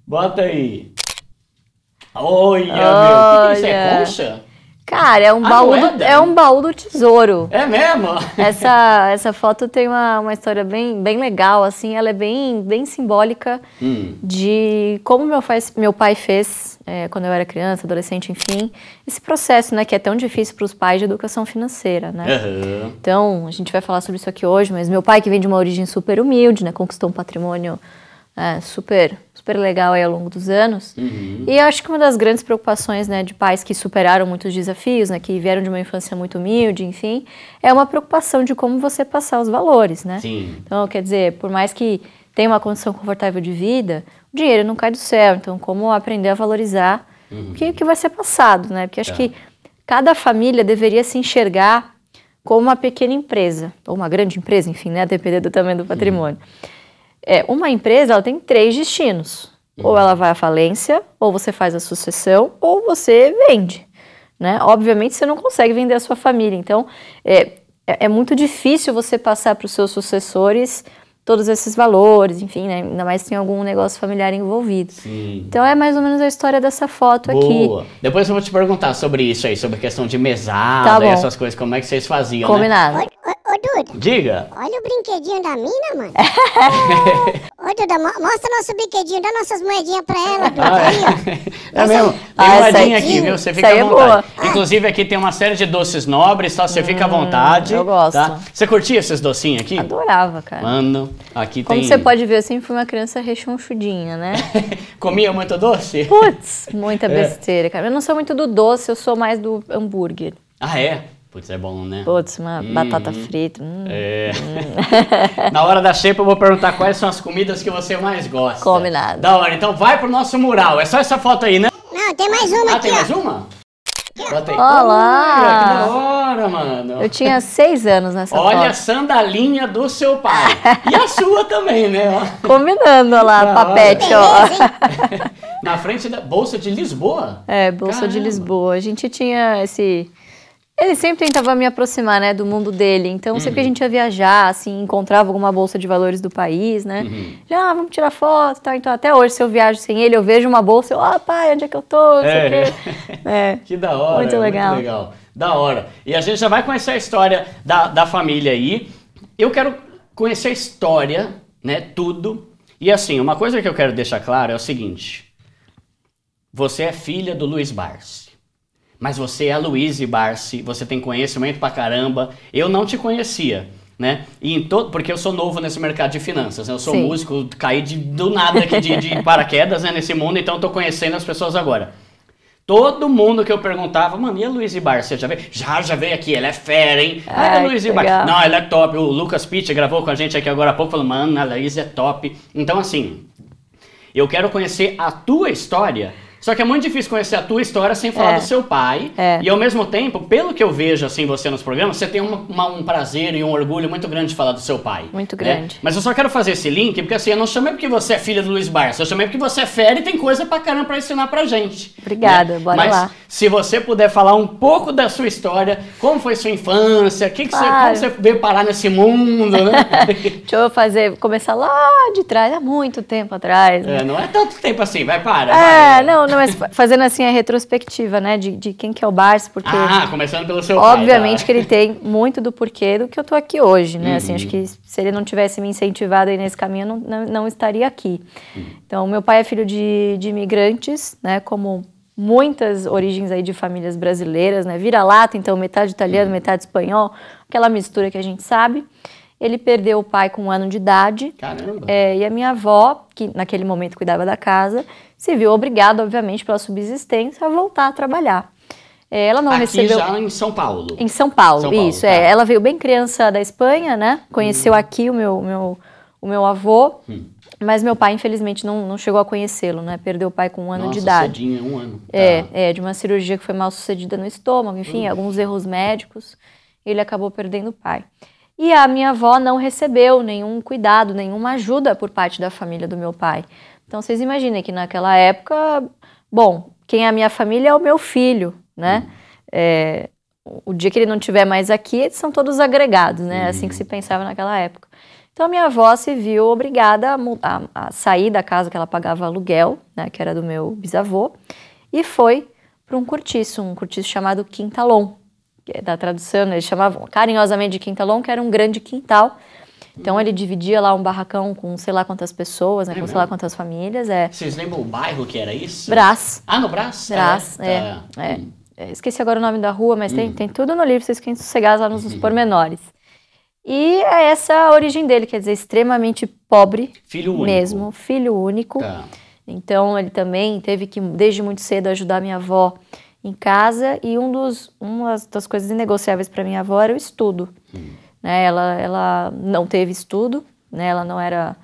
Bota aí. Olha, meu, o que isso é? Concha? Cara, é um baú do tesouro. É mesmo? Essa foto tem uma história bem legal, assim, ela é bem simbólica de como meu pai fez, quando eu era criança, adolescente, enfim, esse processo, né, que é tão difícil para os pais de educação financeira, né? Uhum. Então, a gente vai falar sobre isso aqui hoje, mas meu pai, que vem de uma origem super humilde, né, conquistou um patrimônio super legal aí ao longo dos anos. E eu acho que uma das grandes preocupações, né, de pais que superaram muitos desafios, né, que vieram de uma infância muito humilde, enfim, é uma preocupação de como você passar os valores, né? Sim. Então, quer dizer, por mais que tenha uma condição confortável de vida, o dinheiro não cai do céu. Então, como aprender a valorizar o que vai ser passado, né? Porque acho que cada família deveria se enxergar como uma pequena empresa, ou uma grande empresa, enfim, né, a depender do tamanho do patrimônio. Uma empresa, ela tem 3 destinos. Ou ela vai à falência, ou você faz a sucessão, ou você vende, né? Obviamente, você não consegue vender a sua família. Então, é muito difícil você passar para os seus sucessores todos esses valores, enfim, né? Ainda mais se tem algum negócio familiar envolvido. Sim. Então, é mais ou menos a história dessa foto aqui. Boa. Depois eu vou te perguntar sobre isso aí, sobre a questão de mesada e essas coisas, como é que vocês faziam, Combinado. né? Ô, Duda. Diga. Olha o brinquedinho da mina, mano. Ô, Duda, mostra nosso brinquedinho, dá nossas moedinhas pra ela, Duda. Aí, ó. É mesmo. Tem moedinha aqui, viu? Você fica à vontade. Inclusive, aqui tem uma série de doces nobres, tá? Você fica à vontade. Eu gosto. Tá? Você curtia esses docinhos aqui? Adorava, cara. Mano, aqui Como tem... você pode ver, eu sempre fui uma criança rechonchudinha, né? Comia muito doce? Putz, muita besteira, cara. Eu não sou muito do doce, eu sou mais do hambúrguer. Ah, é? Putz, é bom, né? Putz, uma batata frita. Na hora da xepa eu vou perguntar quais são as comidas que você mais gosta. Combinado. Da hora, então vai pro nosso mural. É só essa foto aí, né? Não, tem mais uma aqui, tem ó. mais uma? Bota aí. Olá! Olha, que da hora, mano. Eu tinha 6 anos nessa foto. Olha a sandalinha do seu pai. E a sua também, né? Combinando, olha lá, papete, ó. Na frente da Bolsa de Lisboa? Bolsa de Lisboa. A gente tinha esse... Ele sempre tentava me aproximar, né, do mundo dele. Então, sempre que a gente ia viajar, assim, encontrava alguma bolsa de valores do país, né? Ele, vamos tirar foto e tal. Então, até hoje, se eu viajo sem ele, eu vejo uma bolsa, eu, pai, onde é que eu tô? Não sei o quê. Que da hora. Muito legal. Muito legal. Da hora. E a gente já vai conhecer a história da família aí. Eu quero conhecer a história, né, tudo. E assim, uma coisa que eu quero deixar claro é o seguinte. Você é filha do Luiz Barsi. Mas você é a Luíse Barsi, você tem conhecimento pra caramba. Eu não te conhecia, né? Porque eu sou novo nesse mercado de finanças, né? Eu sou músico, caí do nada aqui de paraquedas, né, nesse mundo, então eu tô conhecendo as pessoas agora. Todo mundo que eu perguntava, mano, e a Luíse Barsi, você já veio? Já veio aqui, ela é fera, hein? A Luíse Barsi. Não, ela é top. O Lucas Pitt gravou com a gente aqui agora há pouco, falou, mano, a Luíse é top. Então, assim, eu quero conhecer a tua história. Só que é muito difícil conhecer a tua história sem falar do seu pai. E ao mesmo tempo, pelo que eu vejo assim você nos programas, você tem um prazer e um orgulho muito grande de falar do seu pai. Muito grande. Mas eu só quero fazer esse link, porque assim, eu não chamei porque você é filha do Luiz Barsi, eu chamei porque você é fera e tem coisa pra caramba pra ensinar pra gente. Obrigada, né? bora lá. Se você puder falar um pouco da sua história, como foi sua infância, como você veio parar nesse mundo, né? Deixa eu começar lá de trás, há muito tempo atrás. Né? Não é tanto tempo assim, vai. Não, mas fazendo assim a retrospectiva, né, de quem que é o Barsi, porque... começando pelo seu pai. Obviamente que ele tem muito do porquê do que eu tô aqui hoje, né, assim, acho que se ele não tivesse me incentivado aí nesse caminho, eu não estaria aqui. Então, meu pai é filho de imigrantes, né, como muitas origens aí de famílias brasileiras, né, vira-lata, então metade italiano, metade espanhol, aquela mistura que a gente sabe. Ele perdeu o pai com 1 ano de idade. Caramba! E a minha avó, que naquele momento cuidava da casa, se viu obrigada, obviamente, pela subsistência, a voltar a trabalar. Ela não recebeu... já em São Paulo? Em São Paulo, isso. Tá. Ela veio bem criança da Espanha, né? Conheceu aqui o meu avô, mas meu pai, infelizmente, não chegou a conhecê-lo, né? Perdeu o pai com 1 ano de idade. Cedinho, 1 ano. De uma cirurgia que foi mal sucedida no estômago, enfim, alguns erros médicos, ele acabou perdendo o pai. E a minha avó não recebeu nenhum cuidado, nenhuma ajuda por parte da família do meu pai. Então, vocês imaginem que naquela época, bom, quem é a minha família é o meu filho, né? O dia que ele não estiver mais aqui, eles são todos agregados, né? Assim que se pensava naquela época. Então a minha avó se viu obrigada a sair da casa que ela pagava aluguel, né, que era do meu bisavô, e foi para um cortiço chamado quintalon, que é da tradução, eles chamavam carinhosamente de quintalon, que era um grande quintal. Então ele dividia lá um barracão com sei lá quantas pessoas, né, com sei lá quantas famílias. Vocês lembram o bairro que era isso? Brás. Ah, no Brás? Brás, esqueci agora o nome da rua, mas tem tudo no livro, vocês fiquem sossegados lá nos pormenores. E é essa a origem dele, quer dizer, extremamente pobre. Filho único. Mesmo, filho único. Tá. Então ele também teve que, desde muito cedo, ajudar minha avó em casa. E uma das coisas inegociáveis para minha avó era o estudo. Né? Ela não teve estudo, né? Ela não era...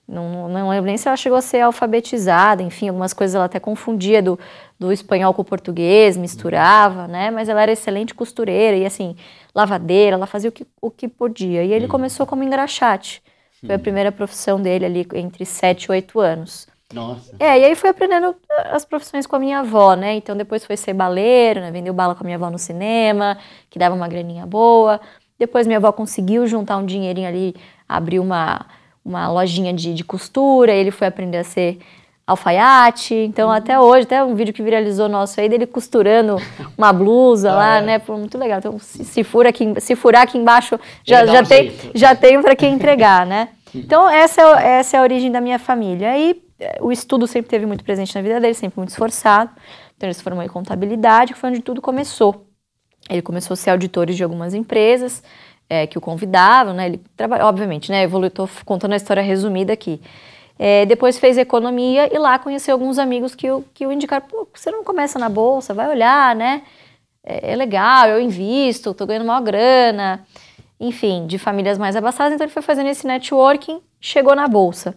Não lembro nem se ela chegou a ser alfabetizada, enfim, algumas coisas ela até confundia do espanhol com o português, misturava, né? Mas ela era excelente costureira e, assim, lavadeira, ela fazia o que podia. E ele começou como engraxate. Foi a primeira profissão dele ali entre 7 e 8 anos. Nossa. E aí foi aprendendo as profissões com a minha avó, né? Então depois foi ser baleiro, né? Vendeu bala com a minha avó no cinema, que dava uma graninha boa. Depois minha avó conseguiu juntar um dinheirinho ali, abriu uma lojinha de costura, ele foi aprender a ser alfaiate, então até hoje, até um vídeo que viralizou nosso aí, dele costurando uma blusa lá, né, foi muito legal, então se furar aqui embaixo, já tem para quem entregar, né. Então essa é a origem da minha família, aí o estudo sempre teve muito presente na vida dele, sempre muito esforçado, então ele se formou em contabilidade, que foi onde tudo começou. Ele começou a ser auditor de algumas empresas, que o convidavam, né? Ele trabalhou, obviamente, né? Eu estou contando a história resumida aqui. Depois fez economia e lá conheceu alguns amigos que o indicaram. Pô, você não começa na bolsa, vai olhar, né? É legal, eu invisto, estou ganhando maior grana. Enfim, de famílias mais abastadas. Então ele foi fazendo esse networking, chegou na bolsa.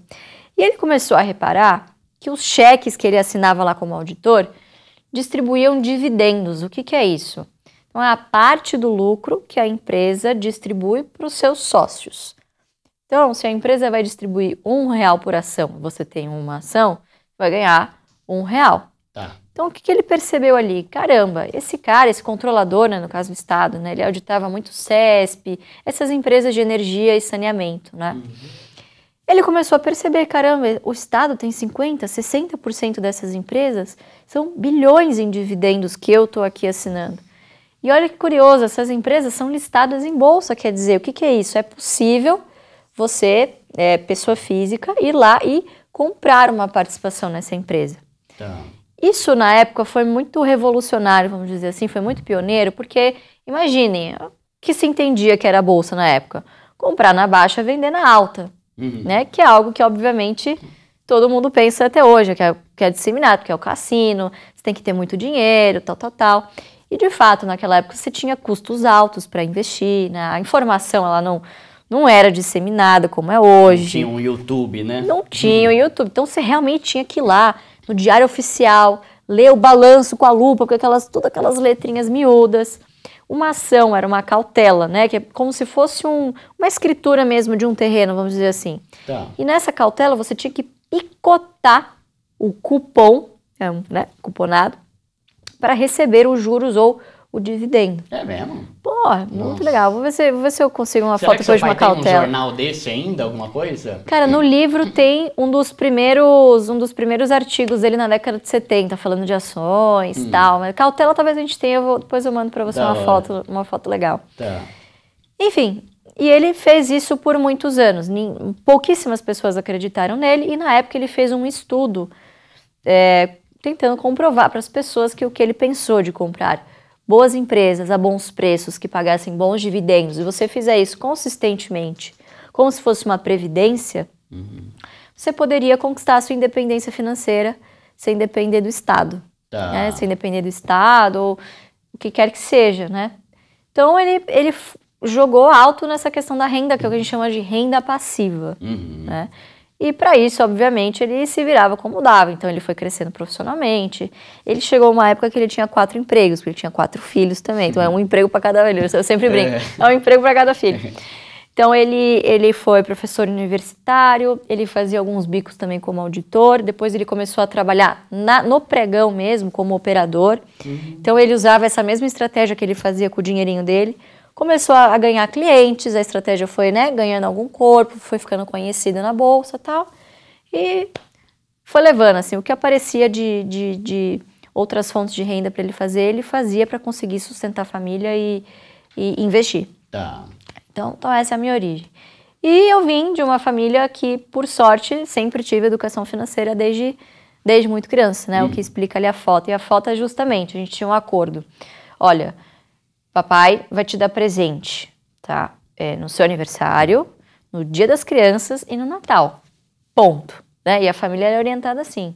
E ele começou a reparar que os cheques que ele assinava lá como auditor distribuíam dividendos. O que é isso? Então, é a parte do lucro que a empresa distribui para os seus sócios. Então, se a empresa vai distribuir R$1 por ação, você tem uma ação, vai ganhar R$1. Tá. Então, o que ele percebeu ali? Caramba, esse cara, esse controlador, né, no caso do Estado, né, ele auditava muito CESP, essas empresas de energia e saneamento, né? Ele começou a perceber, caramba, o Estado tem 50%, 60% dessas empresas, são bilhões em dividendos que eu estou aqui assinando. E olha que curioso, essas empresas são listadas em bolsa, quer dizer, o que é isso? É possível você, pessoa física, ir lá e comprar uma participação nessa empresa. Tá. Isso, na época, foi muito revolucionário, vamos dizer assim, foi muito pioneiro, porque, imaginem, o que se entendia que era a bolsa na época? Comprar na baixa, vender na alta, né? Que é algo que, obviamente, todo mundo pensa até hoje, que é disseminado, que é o cassino, você tem que ter muito dinheiro, tal. E, de fato, naquela época, você tinha custos altos para investir, né? A informação, ela não era disseminada como é hoje. Não tinha um YouTube, né? Não tinha um YouTube. Então, você realmente tinha que ir lá no Diário Oficial, ler o balanço com a lupa, com todas aquelas letrinhas miúdas. Uma ação era uma cautela, né? Que é como se fosse uma escritura mesmo de um terreno, vamos dizer assim. Tá. E nessa cautela, você tinha que picotar o cupom, né? Cuponado, para receber os juros ou o dividendo. É mesmo? Pô, muito legal. Vou ver se eu consigo uma foto depois de uma cautela. Será que seu pai tem um jornal desse ainda, alguma coisa? Cara, no livro tem um dos primeiros artigos dele na década de 70, falando de ações e tal. Mas cautela talvez a gente tenha, depois eu mando para você uma foto legal. Tá. Enfim, e ele fez isso por muitos anos. Pouquíssimas pessoas acreditaram nele e na época ele fez um estudo tentando comprovar para as pessoas que o que ele pensou de comprar boas empresas a bons preços, que pagassem bons dividendos, e você fizer isso consistentemente, como se fosse uma previdência, você poderia conquistar a sua independência financeira sem depender do Estado. Tá. Né? Sem depender do Estado, ou o que quer que seja, né? Então, ele jogou alto nessa questão da renda, que é o que a gente chama de renda passiva, né? E para isso, obviamente, ele se virava como dava. Então, ele foi crescendo profissionalmente. Ele chegou a uma época que ele tinha 4 empregos, porque ele tinha 4 filhos também. Então, é um emprego para cada filho. Eu sempre brinco. É um emprego para cada filho. Então, ele foi professor universitário, ele fazia alguns bicos também como auditor. Depois, ele começou a trabalhar no pregão mesmo, como operador. Então, ele usava essa mesma estratégia que ele fazia com o dinheirinho dele, começou a ganhar clientes, a estratégia foi, né, ganhando algum corpo, foi ficando conhecida na bolsa e tal, e foi levando, assim, o que aparecia de outras fontes de renda para ele fazer, ele fazia para conseguir sustentar a família e investir. Tá. Então essa é a minha origem. E eu vim de uma família que, por sorte, sempre tive educação financeira desde muito criança, né? O que explica ali a foto. E a foto é justamente, a gente tinha um acordo. Olha, papai vai te dar presente, tá? No seu aniversário, no Dia das Crianças e no Natal. Ponto. Né? E a família era orientada assim.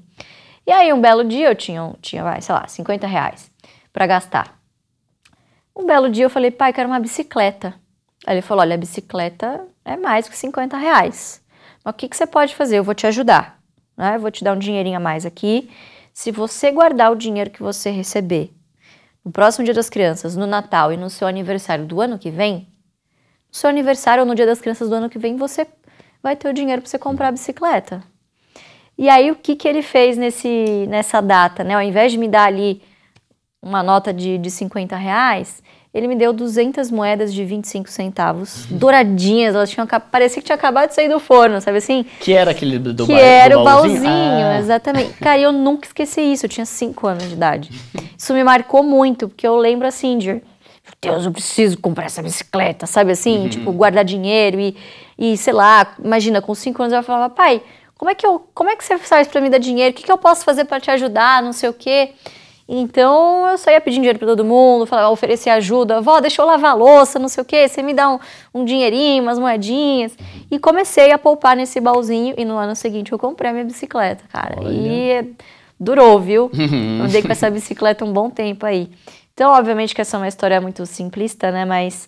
E aí, um belo dia, eu tinha sei lá, R$50 para gastar. Um belo dia eu falei, pai, quero uma bicicleta. Aí ele falou, olha, a bicicleta é mais que R$50. Mas o que você pode fazer? Eu vou te ajudar. Né? Eu vou te dar um dinheirinho a mais aqui. Se você guardar o dinheiro que você receber no próximo Dia das Crianças, no Natal e no seu aniversário do ano que vem, no seu aniversário ou no Dia das Crianças do ano que vem, você vai ter o dinheiro para você comprar a bicicleta. E aí, o que ele fez nessa data, né? Ao invés de me dar ali uma nota de R$50, ele me deu 200 moedas de 25 centavos, douradinhas, elas parecia que tinha acabado de sair do forno, sabe assim? Que era aquele do Que era o baúzinho, exatamente. Cara, eu nunca esqueci isso, eu tinha 5 anos de idade. Isso me marcou muito, porque eu lembro assim de, meu Deus, eu preciso comprar essa bicicleta, sabe assim? Tipo, guardar dinheiro e sei lá, imagina, com 5 anos eu falava, pai, como é que você faz pra me dar dinheiro? O que eu posso fazer pra te ajudar? Não sei o quê. Então, eu saía pedindo dinheiro pra todo mundo, falava, oferecer ajuda. Vó, deixa eu lavar a louça, não sei o quê. Você me dá um dinheirinho, umas moedinhas. E comecei a poupar nesse baúzinho. E no ano seguinte, eu comprei a minha bicicleta, cara. Olha. E durou, viu? Eu andei com essa bicicleta um bom tempo aí. Então, obviamente que essa é uma história muito simplista, né? Mas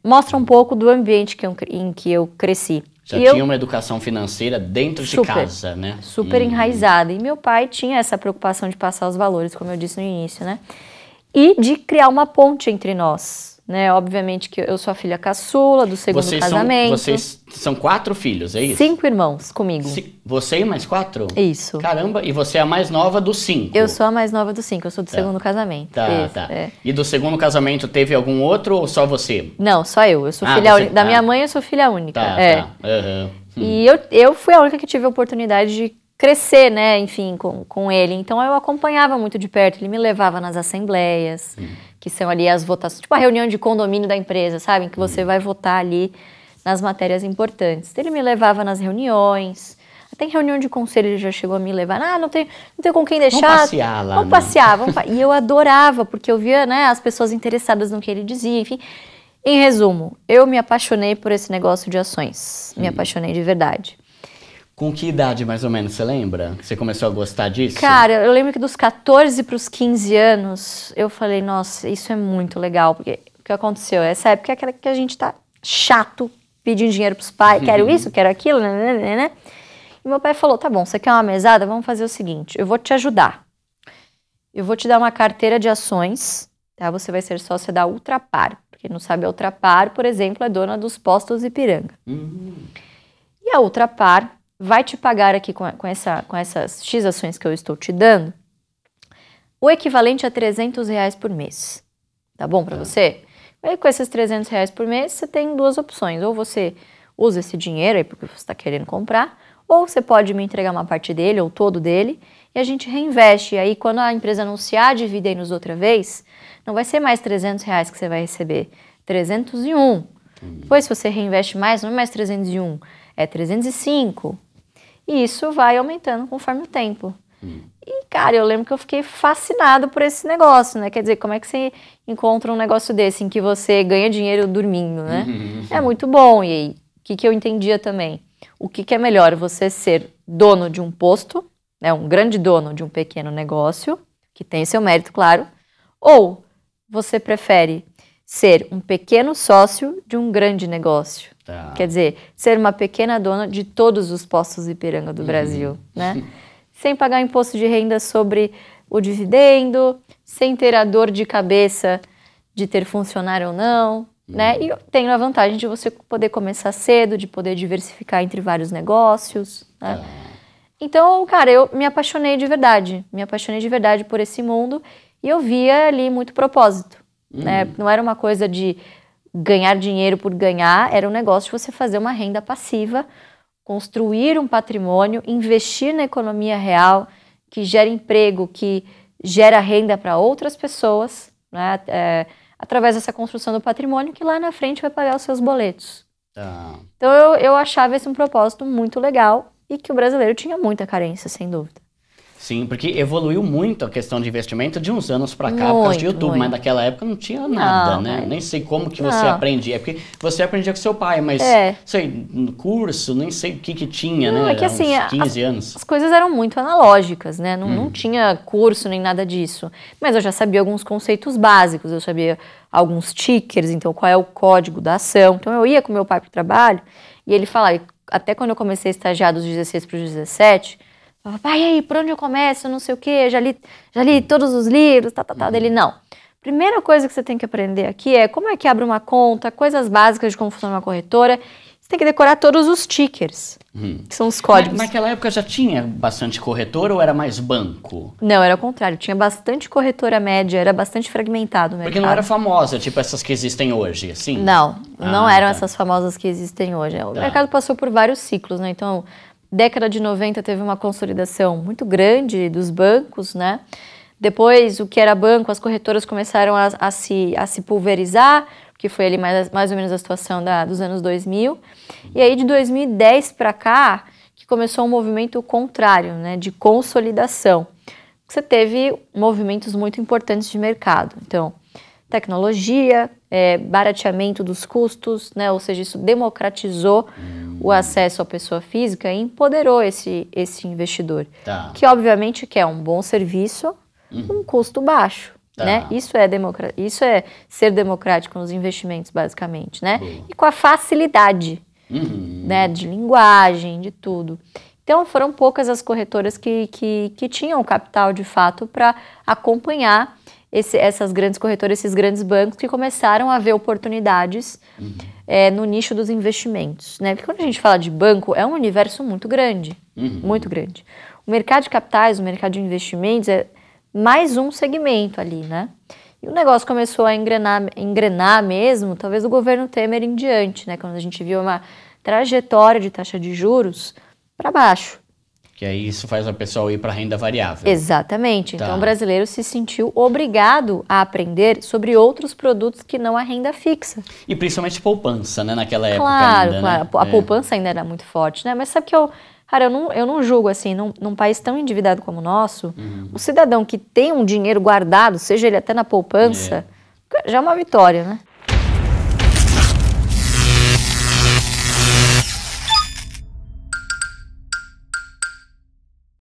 mostra um pouco do ambiente em que eu cresci. Já tinha uma educação financeira dentro de casa, né? Super enraizada. E meu pai tinha essa preocupação de passar os valores, como eu disse no início, né? E de criar uma ponte entre nós, né? Obviamente que eu sou a filha caçula do segundo casamento. Vocês são 4 filhos, é isso? 5 irmãos comigo. Você e mais 4? Isso. Caramba, e você é a mais nova dos 5? Eu sou a mais nova dos 5, eu sou do segundo casamento. Tá. E do segundo casamento teve algum outro ou só você? Não, só eu. Eu sou filha única. Da minha mãe eu sou filha única. E eu fui a única que tive a oportunidade de crescer, né, enfim, com ele. Então eu acompanhava muito de perto, ele me levava nas assembleias, que são ali as votações, tipo a reunião de condomínio da empresa, sabe, em que você vai votar ali nas matérias importantes. Ele me levava nas reuniões, até em reunião de conselho ele já chegou a me levar, não tenho com quem deixar. Vamos passear lá. Vamos passear. E eu adorava, porque eu via, né, as pessoas interessadas no que ele dizia, enfim. Em resumo, eu me apaixonei por esse negócio de ações, me apaixonei de verdade. Com que idade, mais ou menos, você lembra? Você começou a gostar disso? Cara, eu lembro que dos 14 para os 15 anos, eu falei, nossa, isso é muito legal. Porque o que aconteceu? Essa época é aquela que a gente tá chato, pedindo dinheiro pros pais, quero isso, quero aquilo, né? E meu pai falou, tá bom, você quer uma mesada? Vamos fazer o seguinte, eu vou te ajudar. Eu vou te dar uma carteira de ações, tá? Você vai ser sócia da Ultrapar. Pra quem não sabe, a Ultrapar, por exemplo, é dona dos postos Ipiranga. E a Ultrapar vai te pagar aqui com essas X ações que eu estou te dando, o equivalente a R$300 por mês. Tá bom para você? E com esses R$300 por mês, você tem 2 opções. Ou você usa esse dinheiro aí porque você está querendo comprar, ou você pode me entregar uma parte dele ou todo dele e a gente reinveste. E aí, quando a empresa anunciar dividendos outra vez, não vai ser mais R$300 que você vai receber, 301. Depois, se você reinveste mais, não é mais 301, é 305. E isso vai aumentando conforme o tempo. E, cara, eu lembro que eu fiquei fascinado por esse negócio, né? Quer dizer, como é que você encontra um negócio desse em que você ganha dinheiro dormindo, né? É muito bom. E aí, o que eu entendia também? O que é melhor? Você ser dono de um posto, né? Um grande dono de um pequeno negócio, que tem seu mérito, claro, ou você prefere ser um pequeno sócio de um grande negócio. Tá. Quer dizer, ser uma pequena dona de todos os postos Ipiranga do Brasil, né? Sem pagar imposto de renda sobre o dividendo, sem ter a dor de cabeça de ter funcionário ou não, né? E tem a vantagem de você poder começar cedo, de poder diversificar entre vários negócios, né? Então, cara, eu me apaixonei de verdade por esse mundo e eu via ali muito propósito, né? Não era uma coisa de ganhar dinheiro por ganhar, era um negócio de você fazer uma renda passiva, construir um patrimônio, investir na economia real, que gera emprego, que gera renda para outras pessoas, né? Através dessa construção do patrimônio, que lá na frente vai pagar os seus boletos. Então eu achava esse um propósito muito legal e que o brasileiro tinha muita carência, sem dúvida. Sim, porque evoluiu muito a questão de investimento de uns anos pra cá, por causa do YouTube, mas naquela época não tinha nada, né? Nem sei como que você aprendia, porque você aprendia com seu pai, mas sei, no curso, nem sei o que tinha, né? É que assim, uns 15 anos. As coisas eram muito analógicas, né? Não tinha curso nem nada disso, mas eu já sabia alguns conceitos básicos, eu sabia alguns tickers, então qual é o código da ação. Então eu ia com meu pai pro trabalho e ele falava, até quando eu comecei a estagiar dos 16 para os 17, pai, aí, por onde eu começo, não sei o quê, já li todos os livros, Dele, não. Primeira coisa que você tem que aprender aqui é como é que abre uma conta, coisas básicas de como funciona uma corretora. Você tem que decorar todos os tickers, que são os códigos. Mas naquela época já tinha bastante corretora ou era mais banco? Não, era o contrário. Tinha bastante corretora média, era bastante fragmentado o mercado. Porque não era famosa, tipo essas que existem hoje, assim? Não eram essas famosas que existem hoje. O mercado passou por vários ciclos, né? Então, década de 90 teve uma consolidação muito grande dos bancos, né? Depois, o que era banco, as corretoras começaram a se pulverizar, que foi ali mais ou menos a situação dos anos 2000. E aí, de 2010 para cá, que começou um movimento contrário, né? De consolidação. Você teve movimentos muito importantes de mercado. Então, tecnologia, barateamento dos custos, né? Ou seja, isso democratizou o acesso à pessoa física e empoderou esse investidor, que obviamente quer um bom serviço, um custo baixo, né? Isso é ser democrático nos investimentos, basicamente, né? E com a facilidade, né? De linguagem, de tudo. Então, foram poucas as corretoras que tinham capital, de fato, para acompanhar essas grandes corretoras, esses grandes bancos que começaram a ver oportunidades no nicho dos investimentos, né? Porque quando a gente fala de banco, é um universo muito grande, muito grande. O mercado de capitais, o mercado de investimentos é mais um segmento ali, né? E o negócio começou a engrenar mesmo, talvez do governo Temer em diante, né? Quando a gente viu uma trajetória de taxa de juros para baixo. Que aí isso faz a pessoa ir para renda variável. Exatamente. Então o brasileiro se sentiu obrigado a aprender sobre outros produtos que não a renda fixa. E principalmente poupança, né? Naquela época Claro. ainda, né? A poupança ainda era muito forte, né? Mas sabe que eu não julgo assim, num país tão endividado como o nosso, o cidadão que tem um dinheiro guardado, seja ele até na poupança, já é uma vitória, né?